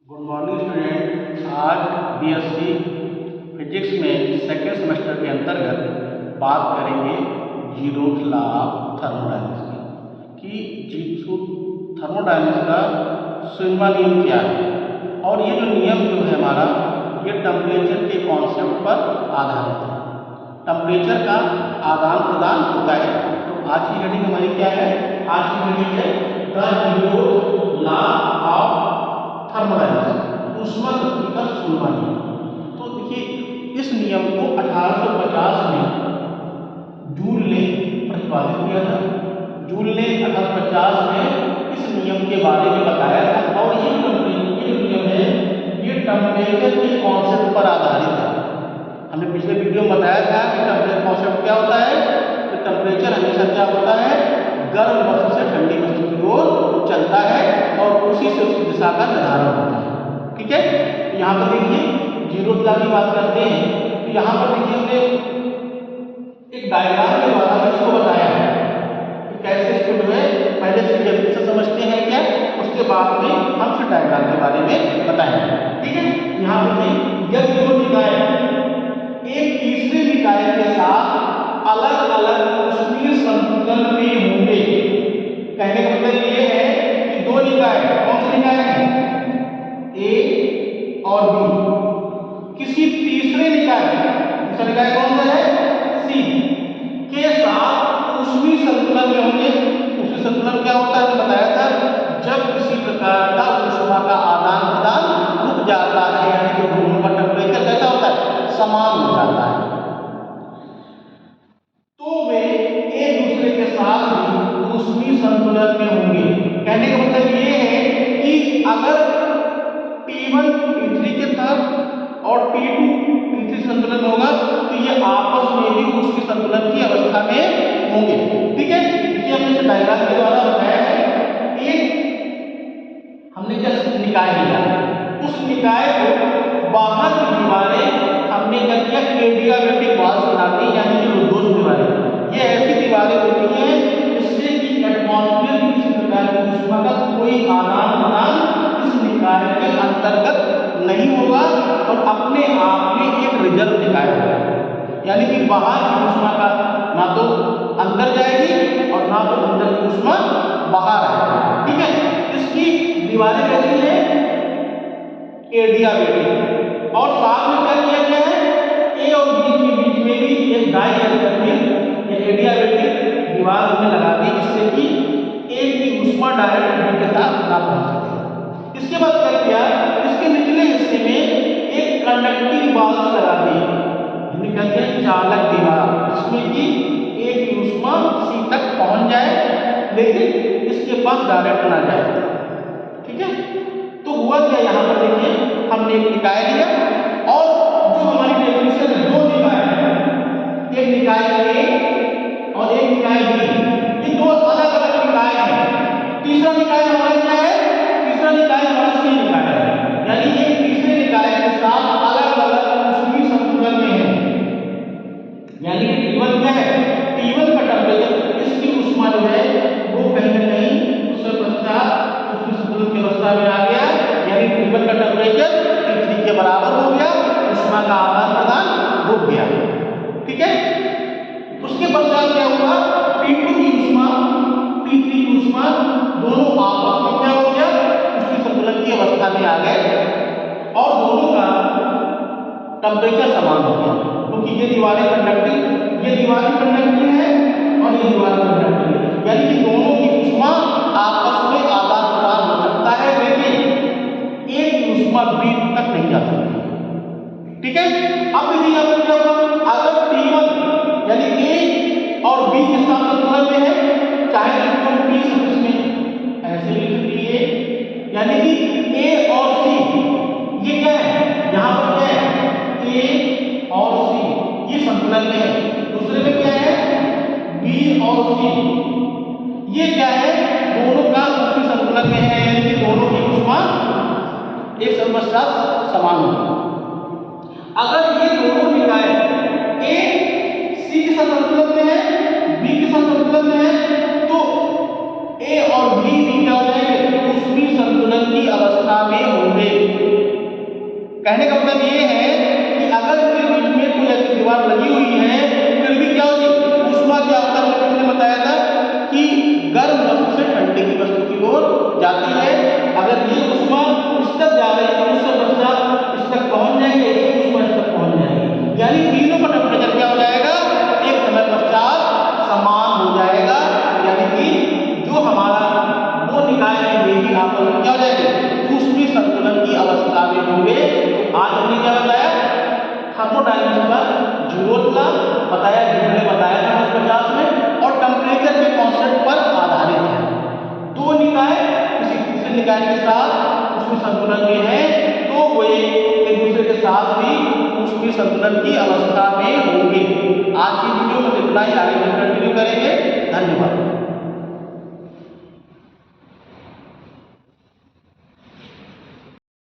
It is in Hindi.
Good morning student. आज बीएससी फिजिक्स में सेकेंड सेमेस्टर के अंतर्गत बात करेंगे जीरोथ लॉ ऑफ थर्मोडायनेमिक्स की थर्मोडायनेमिक्स का 6वां नियम क्या है। और ये जो नियम जो है हमारा ये टेम्परेचर के कॉन्सेप्ट पर आधारित है। टेम्परेचर का आदान प्रदान होता है। तो आज की हेडिंग हमारी क्या है? आज की हेडिंग है the zeroth law of thermodynamics, ऊष्मागतिकी का 6वां नियम। तो देखिए इस नियम को 1850 में जूल ने प्रतिपादित किया था। जूल ने 1850 में इस नियम के बारे में बताया था। और ये नियम है ये टेम्परेचर के कॉन्सेप्ट पर आधारित है। हमने पिछले वीडियो में बताया था कि टेम्परेचर कॉन्सेप्ट क्या होता है। तो टेम्परेचर हमेशा क्या होता है, गर्म वस्तु से ठंडी वस्तु की ओर चलता है और उसी से उसकी दिशा का निर्धारण होता है। ठीक है, यहाँ पर देखिए जीरोथ लॉ की बात करते हैं। तो यहाँ पर देखिए हमने एक डायग्राम के द्वारा इसको बताया है कि कैसे इसको जो है पहले से डेफिनेशन समझते हैं क्या, उसके बाद में हम फिर डायग्राम के बारे में बताएंगे। ठीक है, यहाँ देखिए यदि दो निकाय एक तीसरे निकाय के साथ अलग अलग ऊष्मीय संतुलन में होंगे। कहने का मतलब ये है कि दो निकाय, कौन से निकाय हैं, ए और बी, किसी तीसरे निकाय, तीसरा निकाय कौन सा है, सी, के साथ ऊष्मीय संतुलन में होंगे। ऊष्मीय संतुलन क्या होता है, बताया था जब किसी प्रकार का ऊष्मा का आदान प्रदान रुक जाता है, यानी कि दोनों का टेम्परेचर कैसा होता है, समान हो जाता है, तो वे एक दूसरे के साथ भी ऊष्मीय संतुलन में होंगे। कहने का मतलब ये है कि अगर T1 T3 के साथ और T2 T3 संतुलन होगा तो ये आपस में भी ऊष्मीय संतुलन की अवस्था में होंगे। ठीक है, ये हमने इस डायग्राम के द्वारा बताया है। एक हमने जैसे निकाय लिया, उस निकाय को बाहर की दीवारें हमने क्या किया, एडियाबैटिक वॉल्स बना दी, यानी कि रुद्धोष दीवारें। ये ऐसी दीवारें होती हैं जिससे कि एटमॉस्फेयर की किसी प्रकार की ऊष्मा का कोई आदान प्रदान इस निकाय के अंतर्गत नहीं होगा और अपने आप में एक रिजर्व निकाय होगा। यानी कि बाहर की ऊष्मा का ना तो अंदर जाएगी और ना तो अंदर की ऊष्मा बाहर आएगी। ठीक है, इसकी दीवारें कैसी हैं, एडियाबैटिक। और साथ में क्या किया गया है, ए और बी के बीच में भी एक डाइइलेक्ट्रिक या एडियाबैटिक दीवार में लगा दी, जिससे कि ए की ऊष्मा डायरेक्ट बी के साथ ना पहुंच सके। इसके बाद क्या किया, इसके निचले हिस्से में एक कंडक्टिंग वॉल्स लगा दी, जिन्हें कहते हैं चालक दीवार, जिसमें कि ए की ऊष्मा सी तक पहुंच जाए लेकिन इसके पास डायरेक्ट ना जाए। ठीक है, तो हुआ क्या, यहाँ पर देखिए हमने एक निकाय लिया और जो हमारी डेफिनेशन है, दो निकाय है, एक निकाय ए और एक निकाय बी, ये दो अलग अलग निकाय हैं। तीसरा निकाय हमारा क्या है, तीसरा निकाय हमारा सी निकाय है, यानी ये तीसरे निकाय के साथ अलग अलग ऊष्मीय संतुलन में है। यानी कि T1 क्या है, T1 का टेम्परेचर, इसकी ऊष्मा जो है वो कहीं ना कहीं उसके पश्चात ऊष्मीय संतुलन की अवस्था में आ गया, यानी T1 का टेम्परेचर T3 के बराबर हो गया, ऊष्मा का आदान प्रदान रुक गया। ठीक है, उसके पश्चात क्या हुआ, T2 की ऊष्मा T3 की ऊष्मा दोनों आपस में क्या हो गया, ऊष्मीय संतुलन की अवस्था में आ गए और दोनों का टेम्परेचर समान हो गया, क्योंकि ये दीवारें कंडक्टिंग, ये दीवारें कंडक्टिंग है और ये दीवार कंडक्टिंग है, यानी कि दोनों की ऊष्मा आपस में आदान प्रदान हो सकता है, लेकिन एक की ऊष्मा बी तक नहीं जा सकती। ठीक है, अब देखिए यहाँ पर क्या होगा, अगर T1 यानी ए और बी के साथ संतुलन में है, चाहे इसको T सदिश में ऐसे लिख दिए, यानी कि ए और सी ये क्या है, यहाँ पर क्या है, ए और सी ये संतुलन में है। दूसरे में क्या है, बी और सी ये क्या है, दोनों का ऊष्मीय संतुलन में है, यानी कि दोनों की ऊष्मा एक समस्या समान होगी। अगर ये दोनों निकाय ए सी के साथ संतुलन में है, बी के साथ संतुलन में है, तो ए और बी क्या हो जाएंगे, ऊष्मीय संतुलन की अवस्था में होंगे। कहने का मतलब ये है कि अगर इनके बीच में कोई ऐसी दीवार लगी हुई है फिर भी क्या होगी, ऊष्मा के अवतरण में किसने बताया था कि गर्म वस्तु से ठंडे की वस्तु की ओर जाती है। अगर ये ऊष्मा इस तक जा रही है तो उससे पश्चात इस तक पहुंच जाएगी, इसकी ऊष्मा इस तक पहुंच जाएगी, यानी तीनों का टेम्परेचर क्या हो जाएगा, एक समय पश्चात समान हो जाएगा। यानी कि जो हमारा दो निकाय है वे भी आपस में क्या हो जाएंगे, ऊष्मीय संतुलन की अवस्था में होंगे। आज हमने क्या बताया, थर्मोडायनामिक्स का जुरोथला बताया, जिन्होंने बताया था 1950 में, और टेम्परेचर के कांस्टेंट पर आधारित है। दो निकाय किसी दूसरे निकाय के साथ ऊष्मीय संतुलन में है तो वे एक दूसरे के साथ भी ऊष्मीय संतुलन की अवस्था में होंगे। आज की वीडियो में इतना ही, आगे कंटिन्यू करेंगे। धन्यवाद।